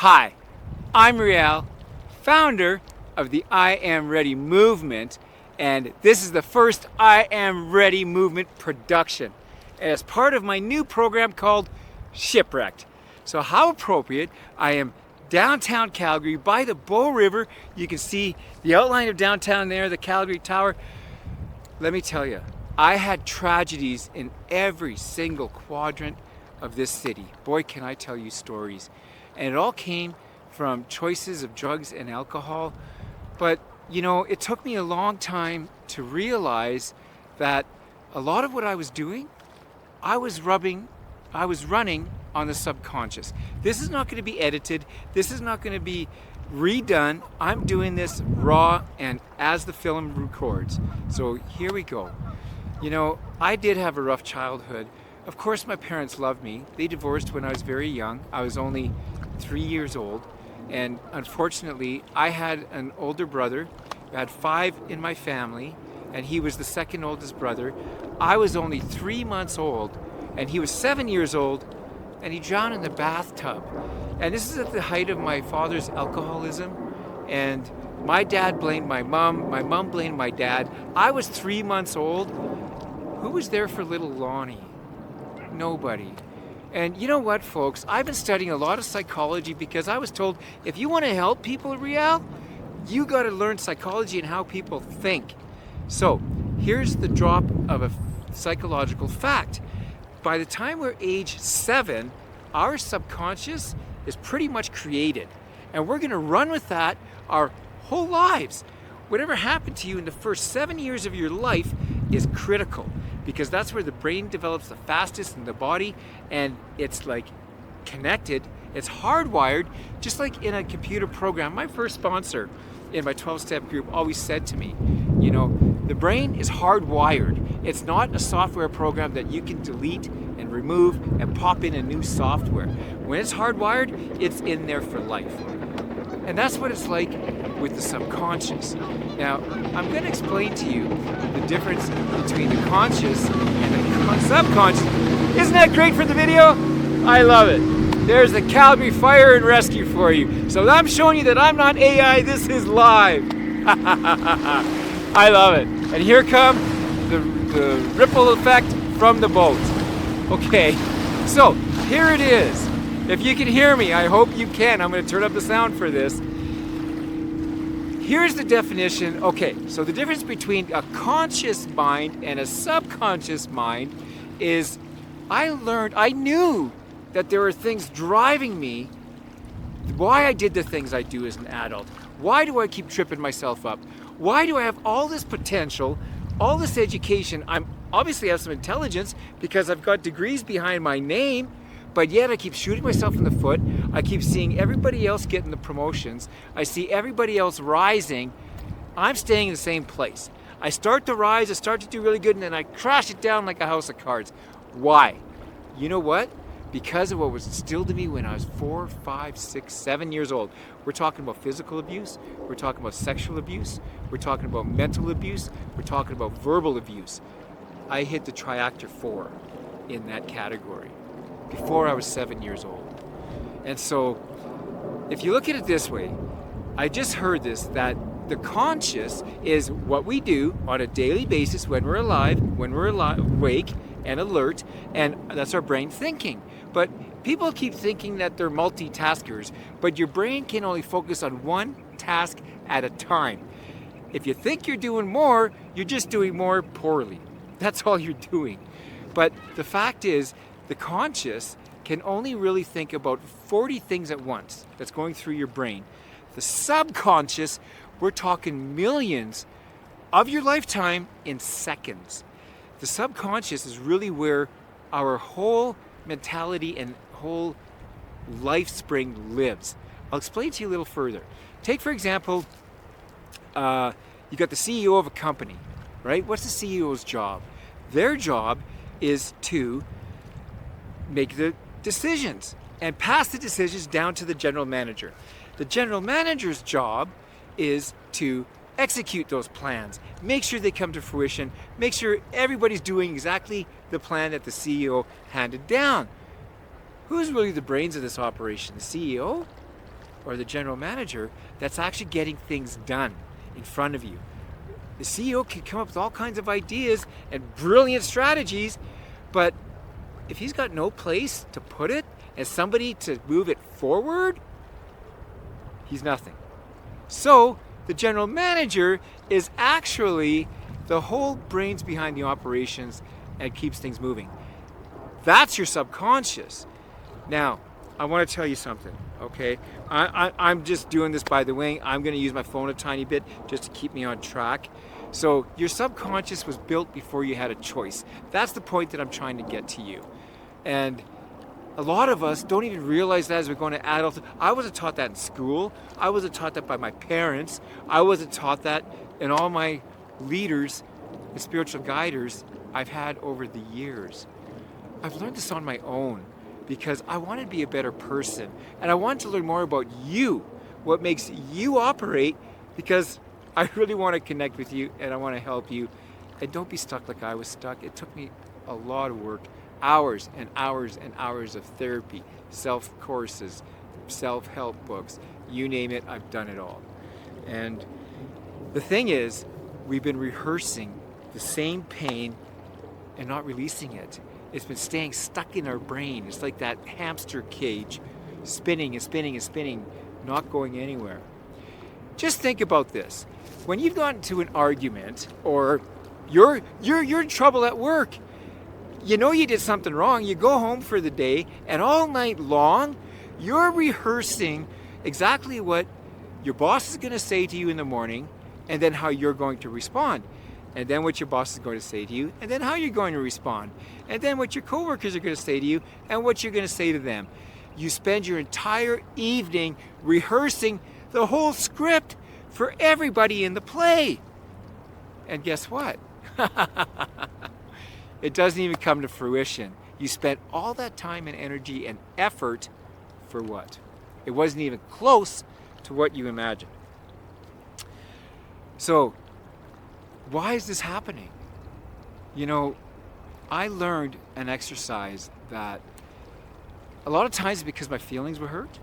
Hi, I'm Riel, founder of the I Am Ready movement, and this is the first I Am Ready movement production as part of my new program called Shipwrecked. So how appropriate, I am downtown Calgary by the Bow River. You can see the outline of downtown there, the Calgary Tower. Let me tell you, I had tragedies in every single quadrant of this city. Boy, can I tell you stories. And it all came from choices of drugs and alcohol. But, you know, it took me a long time to realize that a lot of what I was doing, I was running on the subconscious. This is not going to be edited. This is not going to be redone. I'm doing this raw and as the film records. So here we go. You know, I did have a rough childhood. Of course, my parents loved me. They divorced when I was very young. I was only 3 years old. And unfortunately, I had an older brother. I had 5 in my family, and he was the second oldest brother. I was only 3 months old, and he was 7 years old, and he drowned in the bathtub. And this is at the height of my father's alcoholism. And my dad blamed my mom blamed my dad. I was 3 months old. Who was there for little Lonnie? Nobody. And you know what, folks? I've been studying a lot of psychology because I was told if you want to help people, Riel, you got to learn psychology and how people think. So here's the drop of a psychological fact. By the time we're age 7, our subconscious is pretty much created. And we're going to run with that our whole lives. Whatever happened to you in the first 7 years of your life is critical, because that's where the brain develops the fastest in the body, and it's like connected, it's hardwired, just like in a computer program. My first sponsor in my 12-step group always said to me, you know, the brain is hardwired. It's not a software program that you can delete and remove and pop in a new software. When it's hardwired, it's in there for life. And that's what it's like with the subconscious. Now, I'm going to explain to you the difference between the conscious and the subconscious. Isn't that great for the video? I love it. There's the Calgary Fire and Rescue for you. So I'm showing you that I'm not AI, this is live. I love it. And here come the ripple effect from the boat. Okay, so here it is. If you can hear me, I hope you can. I'm going to turn up the sound for this. Here's the definition. Okay, so the difference between a conscious mind and a subconscious mind is I knew that there were things driving me, why I did the things I do as an adult. Why do I keep tripping myself up? Why do I have all this potential, all this education? I'm obviously have some intelligence because I've got degrees behind my name, but yet I keep shooting myself in the foot. I keep seeing everybody else getting the promotions. I see everybody else rising. I'm staying in the same place. I start to rise, I start to do really good, and then I crash it down like a house of cards. Why? You know what? Because of what was instilled in me when I was 4, 5, 6, 7 years old. We're talking about physical abuse. We're talking about sexual abuse. We're talking about mental abuse. We're talking about verbal abuse. I hit the triactor 4 in that category before I was 7 years old. And so, if you look at it this way, I just heard this, that the conscious is what we do on a daily basis when we're alive, awake and alert, and that's our brain thinking. But people keep thinking that they're multitaskers, but your brain can only focus on one task at a time. If you think you're doing more, you're just doing more poorly. That's all you're doing. But the fact is, the conscious can only really think about 40 things at once that's going through your brain. The subconscious, we're talking millions of your lifetime in seconds. The subconscious is really where our whole mentality and whole life spring lives. I'll explain to you a little further. Take, for example, you got the CEO of a company, right? What's the CEO's job? Their job is to make the decisions and pass the decisions down to the general manager. The general manager's job is to execute those plans, make sure they come to fruition, make sure everybody's doing exactly the plan that the CEO handed down. Who's really the brains of this operation? The CEO or the general manager that's actually getting things done in front of you. The CEO can come up with all kinds of ideas and brilliant strategies, but if he's got no place to put it and somebody to move it forward, he's nothing. So the general manager is actually the whole brains behind the operations and keeps things moving. That's your subconscious. Now, I want to tell you something, okay? I'm just doing this by the wing. I'm going to use my phone a tiny bit just to keep me on track. So your subconscious was built before you had a choice. That's the point that I'm trying to get to you. And a lot of us don't even realize that as we're going to adulthood. I wasn't taught that in school. I wasn't taught that by my parents. I wasn't taught that in all my leaders and spiritual guiders I've had over the years. I've learned this on my own because I wanted to be a better person. And I wanted to learn more about you, what makes you operate, because I really want to connect with you and I want to help you. And don't be stuck like I was stuck. It took me a lot of work, hours and hours and hours of therapy, self-courses, self-help books, you name it, I've done it all. And the thing is, we've been rehearsing the same pain and not releasing it. It's been staying stuck in our brain. It's like that hamster cage, spinning and spinning and spinning, not going anywhere. Just think about this. When you've gotten into an argument or you're in trouble at work, you know you did something wrong, you go home for the day, and all night long, you're rehearsing exactly what your boss is going to say to you in the morning, and then how you're going to respond. And then what your boss is going to say to you, and then how you're going to respond. And then what your coworkers are going to say to you, and what you're going to say to them. You spend your entire evening rehearsing the whole script for everybody in the play. And guess what? It doesn't even come to fruition. You spent all that time and energy and effort for what? It wasn't even close to what you imagined. So, why is this happening? You know, I learned an exercise that a lot of times because my feelings were hurt,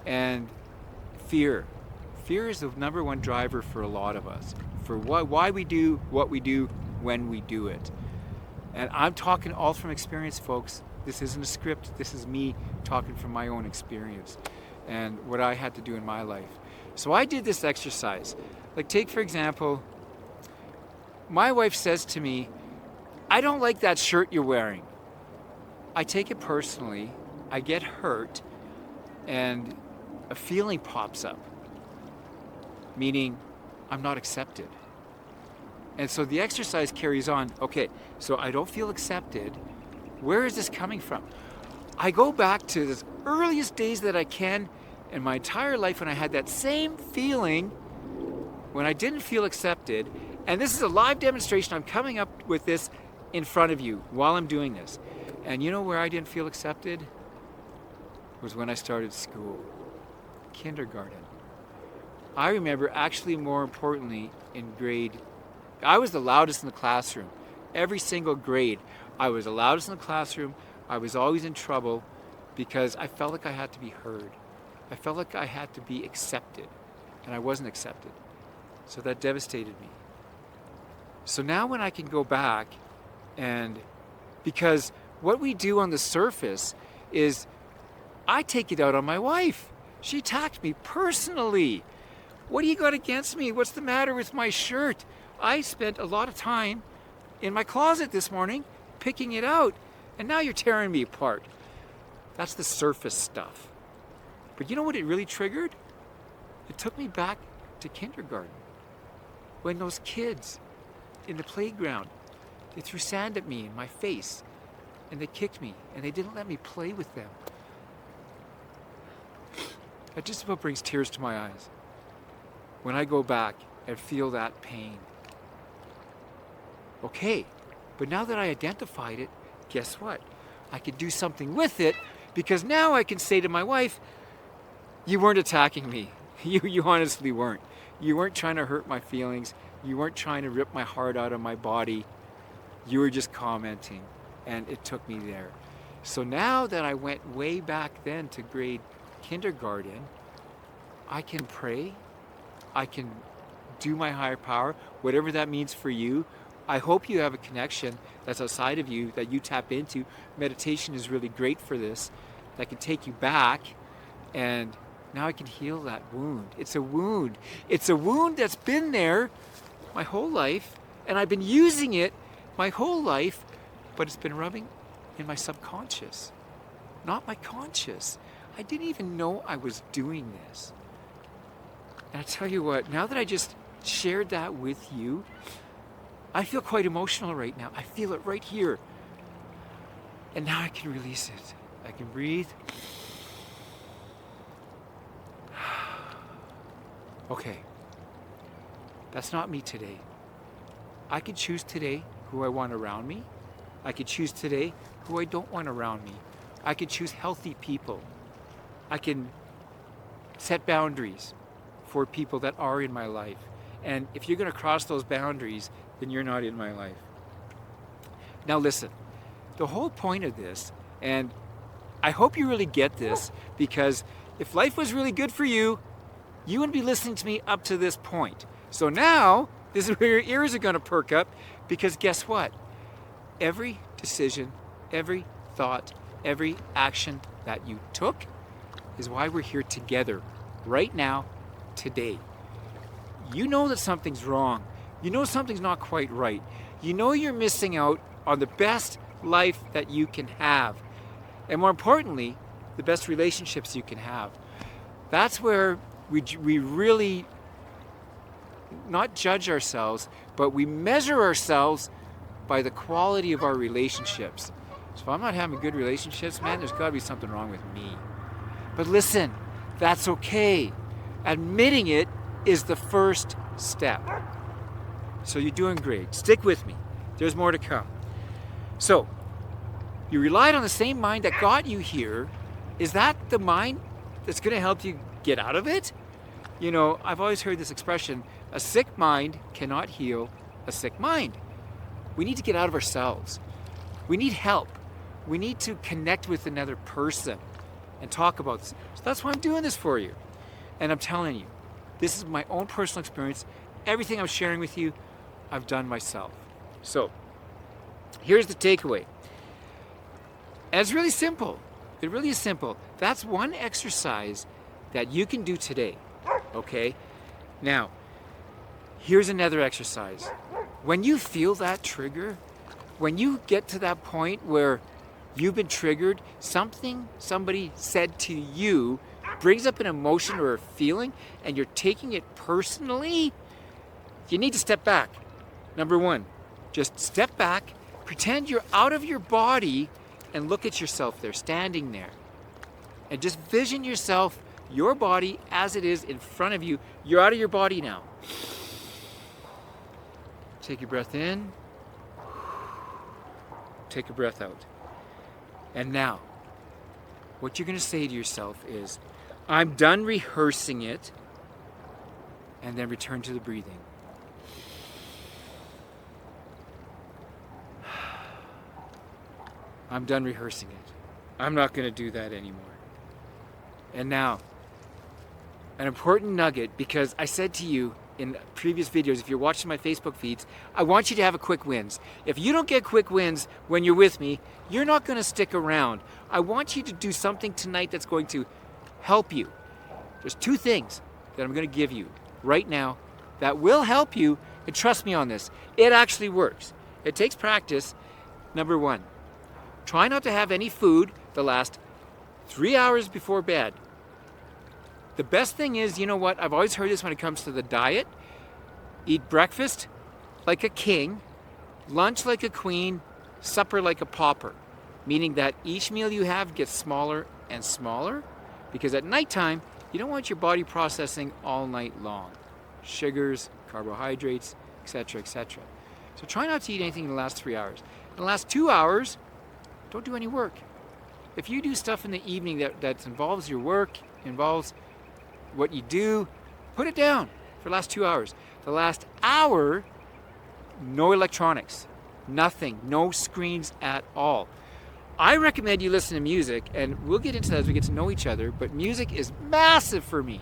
and fear. Fear is the number one driver for a lot of us, for why we do what we do when we do it. And I'm talking all from experience, folks. This isn't a script. This is me talking from my own experience and what I had to do in my life. So I did this exercise. Like, take for example, my wife says to me, I don't like that shirt you're wearing. I take it personally, I get hurt, and a feeling pops up, meaning I'm not accepted. And so the exercise carries on. Okay, so I don't feel accepted. Where is this coming from? I go back to the earliest days that I can in my entire life when I had that same feeling when I didn't feel accepted. And this is a live demonstration. I'm coming up with this in front of you while I'm doing this. And you know where I didn't feel accepted? Was when I started school, kindergarten. I remember, actually more importantly, in I was the loudest in the classroom. Every single grade, I was the loudest in the classroom. I was always in trouble because I felt like I had to be heard. I felt like I had to be accepted, and I wasn't accepted. So that devastated me. So now when I can go back, and because what we do on the surface is I take it out on my wife. She attacked me personally. What do you got against me? What's the matter with my shirt? I spent a lot of time in my closet this morning picking it out, and now you're tearing me apart. That's the surface stuff. But you know what it really triggered? It took me back to kindergarten, when those kids in the playground, they threw sand at me in my face, and they kicked me, and they didn't let me play with them. That just about brings tears to my eyes when I go back and feel that pain. Okay, but now that I identified it, guess what? I can do something with it, because now I can say to my wife, you weren't attacking me. You honestly weren't. You weren't trying to hurt my feelings. You weren't trying to rip my heart out of my body. You were just commenting, and it took me there. So now that I went way back then to kindergarten, I can pray. I can do my higher power, whatever that means for you. I hope you have a connection that's outside of you that you tap into. Meditation is really great for this. That can take you back, and now I can heal that wound. It's a wound. It's a wound that's been there my whole life, and I've been using it my whole life, but it's been rubbing in my subconscious, not my conscious. I didn't even know I was doing this. And I tell you what, now that I just shared that with you, I feel quite emotional right now. I feel it right here. And now I can release it. I can breathe. Okay. That's not me today. I could choose today who I want around me. I could choose today who I don't want around me. I could choose healthy people. I can set boundaries for people that are in my life. And if you're going to cross those boundaries, then you're not in my life. Now listen, the whole point of this, and I hope you really get this, because if life was really good for you, you wouldn't be listening to me up to this point. So now, this is where your ears are going to perk up, because guess what? Every decision, every thought, every action that you took is why we're here together right now, today. You know that something's wrong. You know something's not quite right. You know you're missing out on the best life that you can have. And more importantly, the best relationships you can have. That's where we really not judge ourselves, but we measure ourselves by the quality of our relationships. So if I'm not having good relationships, man, there's got to be something wrong with me. But listen, that's okay. Admitting it is the first step. So you're doing great. Stick with me. There's more to come. So, you relied on the same mind that got you here. Is that the mind that's going to help you get out of it? You know, I've always heard this expression, a sick mind cannot heal a sick mind. We need to get out of ourselves. We need help. We need to connect with another person and talk about this. So that's why I'm doing this for you. And I'm telling you, this is my own personal experience. Everything I'm sharing with you, I've done myself. So, here's the takeaway. And it's really simple. It really is simple. That's one exercise that you can do today. Okay? Now, here's another exercise. When you feel that trigger, when you get to that point where you've been triggered, somebody said to you brings up an emotion or a feeling, and you're taking it personally, you need to step back. Number one, just step back, pretend you're out of your body, and look at yourself there, standing there. And just vision yourself, your body as it is in front of you. You're out of your body now. Take your breath in. Take a breath out. And now, what you're going to say to yourself is, I'm done rehearsing it, and then return to the breathing. I'm done rehearsing it. I'm not going to do that anymore. And now, an important nugget, because I said to you in previous videos, if you're watching my Facebook feeds, I want you to have a quick wins. If you don't get quick wins when you're with me, you're not going to stick around. I want you to do something tonight that's going to help you. There's two things that I'm going to give you right now that will help you, and trust me on this. It actually works. It takes practice. Number one, try not to have any food the last 3 hours before bed. The best thing is, you know what? I've always heard this when it comes to the diet. Eat breakfast like a king, lunch like a queen, supper like a pauper. Meaning that each meal you have gets smaller and smaller, because at nighttime, you don't want your body processing all night long. Sugars, carbohydrates, etc., etc. So try not to eat anything in the last 3 hours. In the last 2 hours, don't do any work. If you do stuff in the evening that involves your work, involves what you do, put it down for the last 2 hours. The last hour, no electronics, nothing, no screens at all. I recommend you listen to music, and we'll get into that as we get to know each other, but music is massive for me.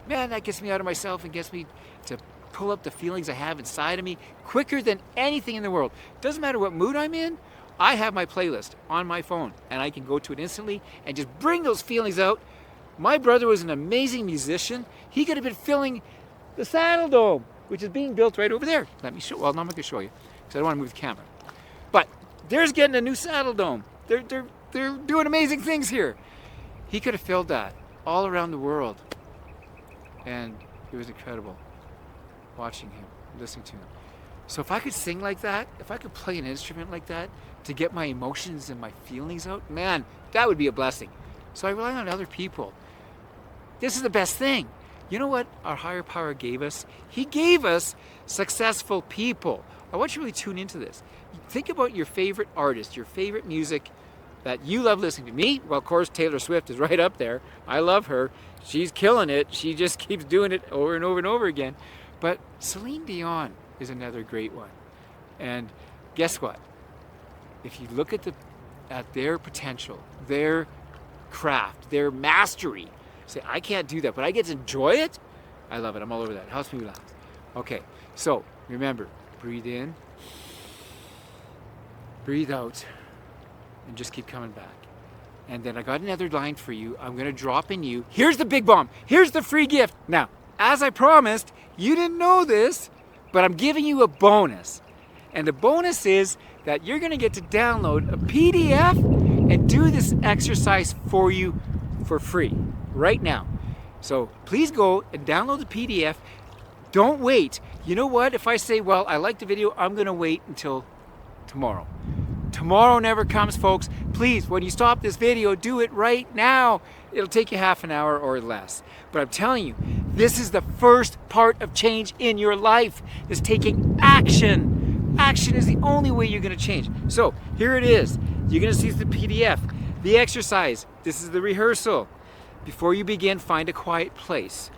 man, that gets me out of myself and gets me to pull up the feelings I have inside of me quicker than anything in the world. Doesn't matter what mood I'm in, I have my playlist on my phone and I can go to it instantly and just bring those feelings out. My brother was an amazing musician. He could have been filling the Saddle Dome, which is being built right over there. Let me show, well, no, I'm not gonna show you because I don't want to move the camera. But there's getting a new Saddle Dome. They're doing amazing things here. He could have filled that all around the world. And it was incredible watching him, listening to him. So if I could sing like that, if I could play an instrument like that to get my emotions and my feelings out, man, that would be a blessing. So I rely on other people. This is the best thing. You know what our higher power gave us? He gave us successful people. I want you to really tune into this. Think about your favorite artist, your favorite music that you love listening to. Me, well, of course, Taylor Swift is right up there. I love her. She's killing it. She just keeps doing it over and over and over again. But Celine Dion is another great one. And guess what? If you look at their potential, their craft, their mastery, say, I can't do that, but I get to enjoy it. I love it. I'm all over that. Helps me relax. Okay, so remember, breathe in, breathe out, and just keep coming back. And then I got another line for you. I'm going to drop in you. Here's the big bomb. Here's the free gift. Now, as I promised, you didn't know this, but I'm giving you a bonus. And the bonus is that you're going to get to download a PDF and do this exercise for you for free right now. So please go and download the PDF. Don't wait. You know what? If I say, well, I like the video, I'm going to wait until tomorrow. Tomorrow never comes, folks. Please, when you stop this video, do it right now. It'll take you half an hour or less. But I'm telling you, this is the first part of change in your life, is taking action. Action is the only way you're going to change. So here it is. You're going to see the PDF, the exercise. This is the rehearsal. Before you begin, find a quiet place.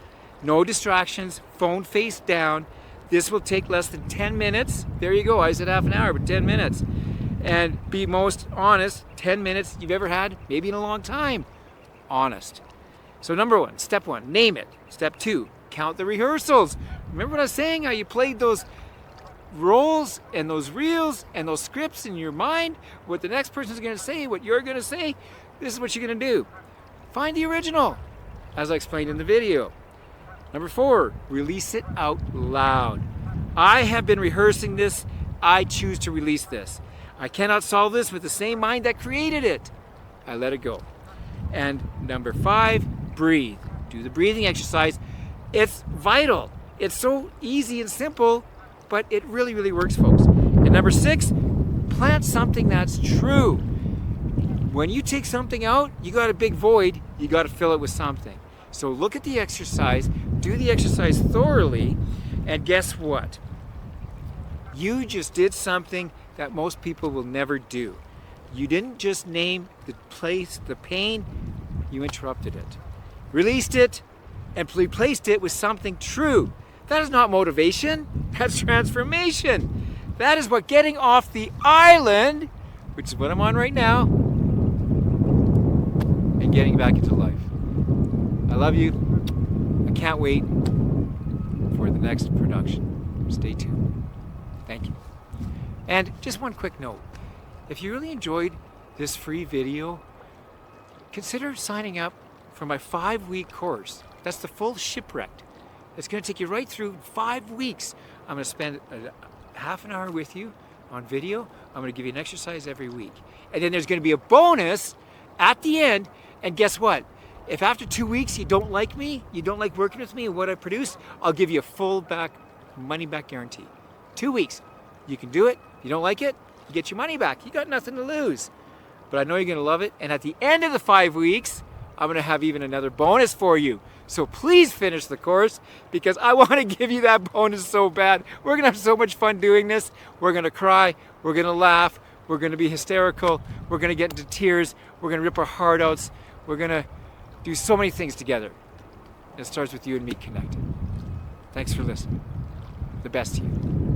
No distractions, phone face down. This will take less than 10 minutes. There you go. I said half an hour, but 10 minutes. And be most honest, 10 minutes you've ever had, maybe in a long time. Honest. So number one, step one, name it. Step two, count the rehearsals. Remember what I was saying, how you played those roles and those reels and those scripts in your mind? What the next person's going to say, what you're going to say, this is what you're going to do. Find the original, as I explained in the video. Number four, release it out loud. I have been rehearsing this. I choose to release this. I cannot solve this with the same mind that created it. I let it go. And number five, breathe. Do the breathing exercise. It's vital. It's so easy and simple, but it really, really works, folks. And number six, plant something that's true. When you take something out, you got a big void, you got to fill it with something. So look at the exercise, do the exercise thoroughly, and guess what? You just did something that most people will never do. You didn't just name the place, the pain, you interrupted it. Released it and replaced it with something true. That is not motivation, that's transformation. That is what getting off the island, which is what I'm on right now, and getting back into life. I love you. I can't wait for the next production. Stay tuned. Thank you. And just one quick note. If you really enjoyed this free video, consider signing up for my 5-week course. That's the full shipwrecked. It's going to take you right through 5 weeks. I'm going to spend a half an hour with you on video. I'm going to give you an exercise every week. And then there's going to be a bonus at the end. And guess what? If after 2 weeks you don't like me, you don't like working with me and what I produce, I'll give you a full money back guarantee. 2 weeks. You can do it. You don't like it, you get your money back. You got nothing to lose. But I know you're going to love it. And at the end of the 5 weeks, I'm going to have even another bonus for you. So please finish the course because I want to give you that bonus so bad. We're going to have so much fun doing this. We're going to cry. We're going to laugh. We're going to be hysterical. We're going to get into tears. We're going to rip our heart outs. We're going to do so many things together. It starts with you and me connected. Thanks for listening. The best to you.